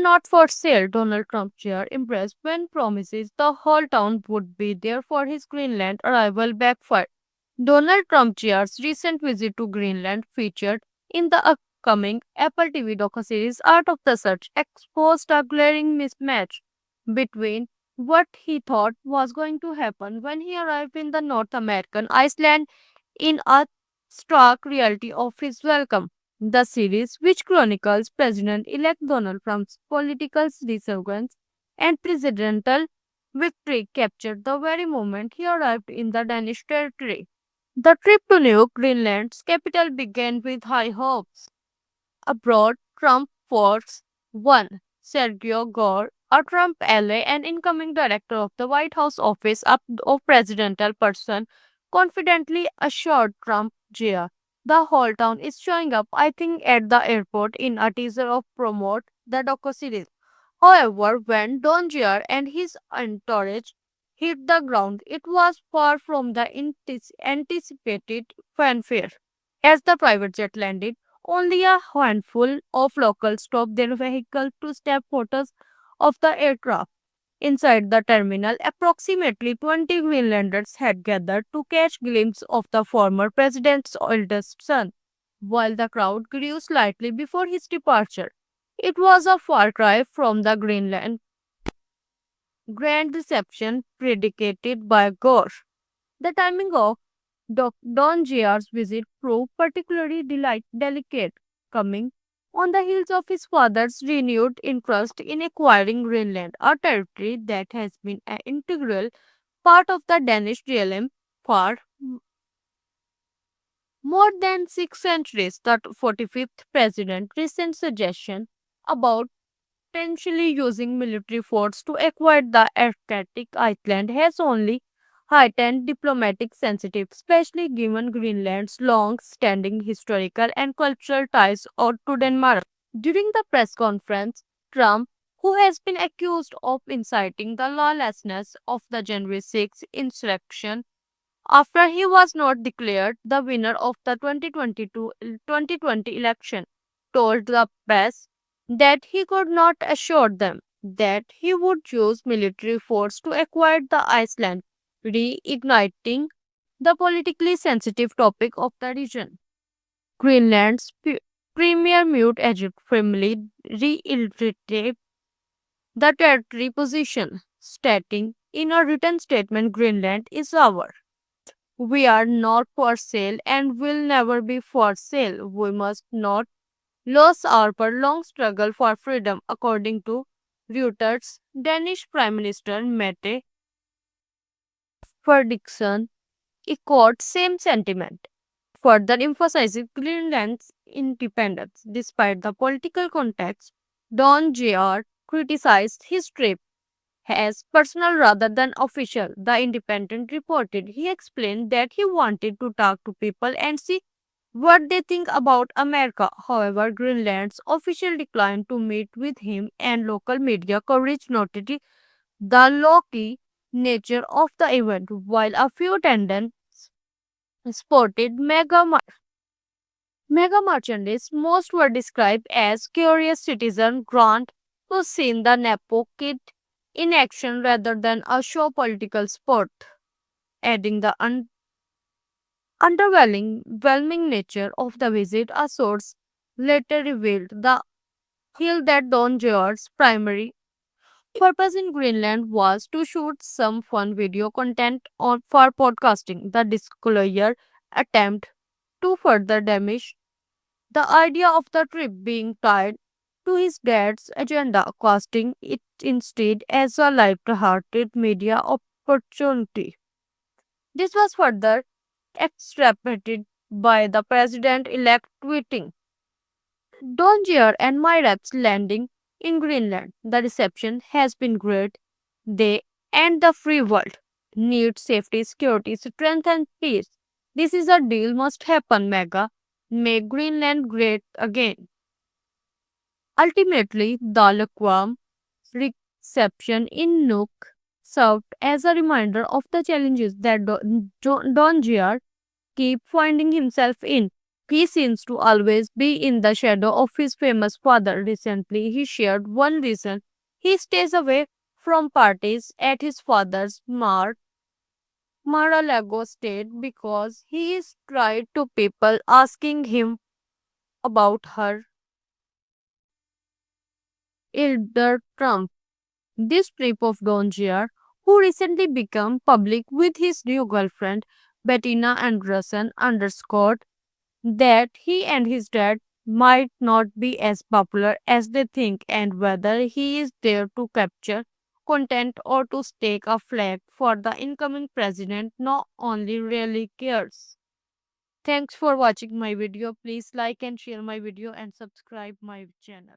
not for sale, Donald Trump Jr. impressed when promises the whole town would be there for his Greenland arrival backfired. Donald Trump Jr.'s recent visit to Greenland, featured in the upcoming Apple TV docuseries Art of the Search, exposed a glaring mismatch between what he thought was going to happen when he arrived in the North American Iceland in a stark reality of his welcome. The series, which chronicles President elect Donald Trump's political resurgence and presidential victory, captured the very moment he arrived in the Danish territory. The trip to New Greenland's capital began with high hopes. Abroad, Trump force one, Sergio Gore, a Trump ally and incoming director of the White House Office of Presidential Person, confidently assured Trump Jr. The whole town is showing up, I think, at the airport in a teaser of promote the docu-series. However, when Don Jr. and his entourage hit the ground, it was far from the anticipated fanfare. As the private jet landed, only a handful of locals stopped their vehicle to snap photos of the aircraft. Inside the terminal, approximately 20 Greenlanders had gathered to catch glimpse of the former president's oldest son, while the crowd grew slightly before his departure. It was a far cry from the Greenland grand reception predicated by Gore. The timing of Don Jr.'s visit proved particularly delicate, coming on the heels of his father's renewed interest in acquiring Greenland, a territory that has been an integral part of the Danish realm for more than 6 centuries. The 45th president's recent suggestion about potentially using military force to acquire the Arctic island has only heightened diplomatic sensitivity, especially given Greenland's long-standing historical and cultural ties to Denmark. During the press conference, Trump, who has been accused of inciting the lawlessness of the January 6 insurrection after he was not declared the winner of the 2020 election, told the press that he could not assure them that he would use military force to acquire the Iceland, reigniting the politically sensitive topic of the region. Greenland's premier Mute Egypt firmly reiterated the territory position, stating in a written statement Greenland is ours. We are not for sale and will never be for sale. We must not lose our prolonged struggle for freedom, according to Reuters. Danish Prime Minister Mette Frederiksen echoed same sentiment, further emphasizing Greenland's independence. Despite the political context, Don Jr. criticized his trip as personal rather than official. The Independent reported he explained that he wanted to talk to people and see what they think about America. However, Greenland's official declined to meet with him, and local media coverage noted the low-key nature of the event, while a few attendants sported mega merchandise. Most were described as curious citizens drawn to seeing the Nepo kid in action rather than a show political sport, adding the underwhelming nature of the visit. A source later revealed the hill that Don George's primary purpose in Greenland was to shoot some fun video content for podcasting. The disclosure attempt to further damage the idea of the trip being tied to his dad's agenda, casting it instead as a light-hearted media opportunity. This was further extrapolated by the president-elect tweeting, Don Jr. and my reps landing in Greenland. The reception has been great. They and the free world need safety, security, strength, and peace. This is a deal must happen, Mega. Make Greenland great again. Ultimately, the lukewarm reception in Nuuk served as a reminder of the challenges that Don Jr. keep finding himself in. He seems to always be in the shadow of his famous father. Recently, he shared one reason he stays away from parties at his father's Mar-a-Lago estate because he is tried to people asking him about her elder Trump. This trip of Don Jr., who recently became public with his new girlfriend Bettina Anderson, underscored that he and his dad might not be as popular as they think, and whether he is there to capture content or to stake a flag for the incoming president no only really cares. Thanks for watching my video. Please like and share my video and subscribe my channel.